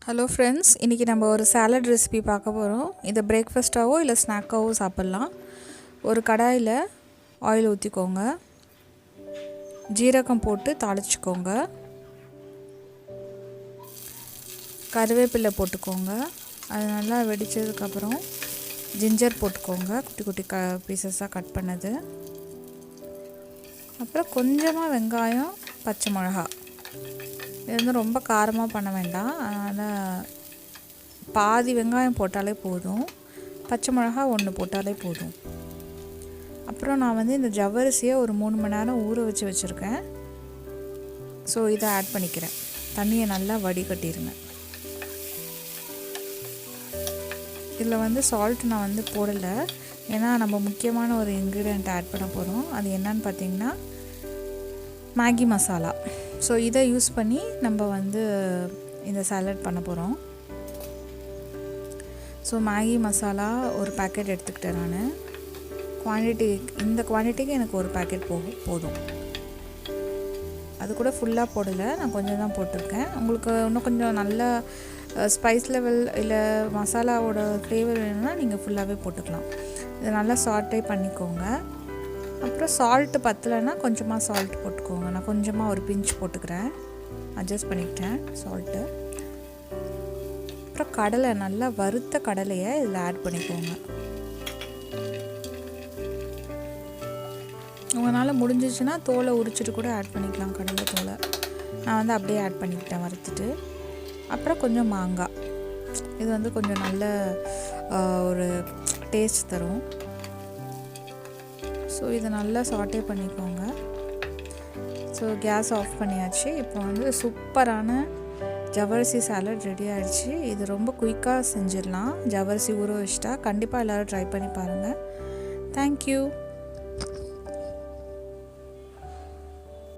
Hello friends, இன்றைக்கி நம்ம ஒரு சாலட் ரெசிபி பார்க்க போகிறோம். இதை பிரேக்ஃபாஸ்ட்டாகவோ இல்லை ஸ்நாக்காகவோ சாப்பிட்லாம். ஒரு கடாயில் ஆயில் ஊற்றிக்கோங்க, ஜீரகம் போட்டு தாளிச்சிக்கோங்க, கருவேப்பிலை போட்டுக்கோங்க. அது நல்லா வெடித்ததுக்கப்புறம் ஜிஞ்சர் போட்டுக்கோங்க, குட்டி குட்டி பீசஸாக கட் பண்ணது. அப்புறம் கொஞ்சமாக வெங்காயம், பச்சை மிளகா. இது வந்து ரொம்ப காரமாக பண்ண வேண்டாம், அதனால் பாதி வெங்காயம் போட்டாலே போதும், பச்சை மிளகா 1 போட்டாலே போதும். அப்புறம் நான் வந்து இந்த ஜவ்வரிசியை ஒரு 3 மணி நேரம் ஊற வச்சுருக்கேன். ஸோ இதை ஆட் பண்ணிக்கிறேன். தண்ணியை நல்லா வடிகட்டிடுங்க. இதில் வந்து சால்ட் நான் வந்து போடலை, ஏன்னா நம்ம முக்கியமான ஒரு இன்க்ரீடியண்ட் ஆட் பண்ண போகிறோம். அது என்னன்னு பார்த்திங்கன்னா மேகி மசாலா. ஸோ இதை யூஸ் பண்ணி நம்ம வந்து இந்த சாலட் பண்ண போகிறோம். ஸோ மேகி மசாலா ஒரு பேக்கெட் எடுத்துக்கிட்டேன் நான். இந்த குவான்டிட்டிக்கு எனக்கு ஒரு பேக்கெட் போதும். அது கூட ஃபுல்லாக போடலை, நான் கொஞ்சம் தான் போட்டிருக்கேன். உங்களுக்கு இன்னும் கொஞ்சம் நல்ல ஸ்பைஸ் லெவல் இல்லை மசாலாவோட ஃப்ளேவர் வேணும்னா நீங்கள் ஃபுல்லாகவே போட்டுக்கலாம். இதை நல்லா சாட்டே பண்ணிக்கோங்க. அப்புறம் சால்ட்டு பத்தலைன்னா கொஞ்சமாக சால்ட் போட்டுக்கோங்க. நான் கொஞ்சமாக ஒரு பிஞ்ச் போட்டுக்கிறேன், அட்ஜஸ்ட் பண்ணிக்கிட்டேன் சால்ட்டு. அப்புறம் கடலை, நல்லா வறுத்த கடலையை இதில் ஆட் பண்ணிக்கோங்க. உங்களால் முடிஞ்சிச்சுன்னா தோலை உரிச்சிட்டு கூட ஆட் பண்ணிக்கலாம், கடலை தோலை. நான் வந்து அப்படியே ஆட் பண்ணிக்கிட்டேன் வறுத்துட்டு. அப்புறம் கொஞ்சம் மாங்காய், இது வந்து கொஞ்சம் நல்ல ஒரு டேஸ்ட் தரும். ஸோ இதை நல்லா சாட்டே பண்ணிக்கோங்க. ஸோ கேஸ் ஆஃப் பண்ணியாச்சு. இப்போ வந்து சூப்பரான ஜவ்வரிசி சாலட் ரெடி ஆகிடுச்சு. இது ரொம்ப குயிக்காக செஞ்சிடலாம். ஜவ்வரிசி ஊற வச்சிட்டா கண்டிப்பாக எல்லோரும் ட்ரை பண்ணி பாருங்கள். தேங்க்யூ.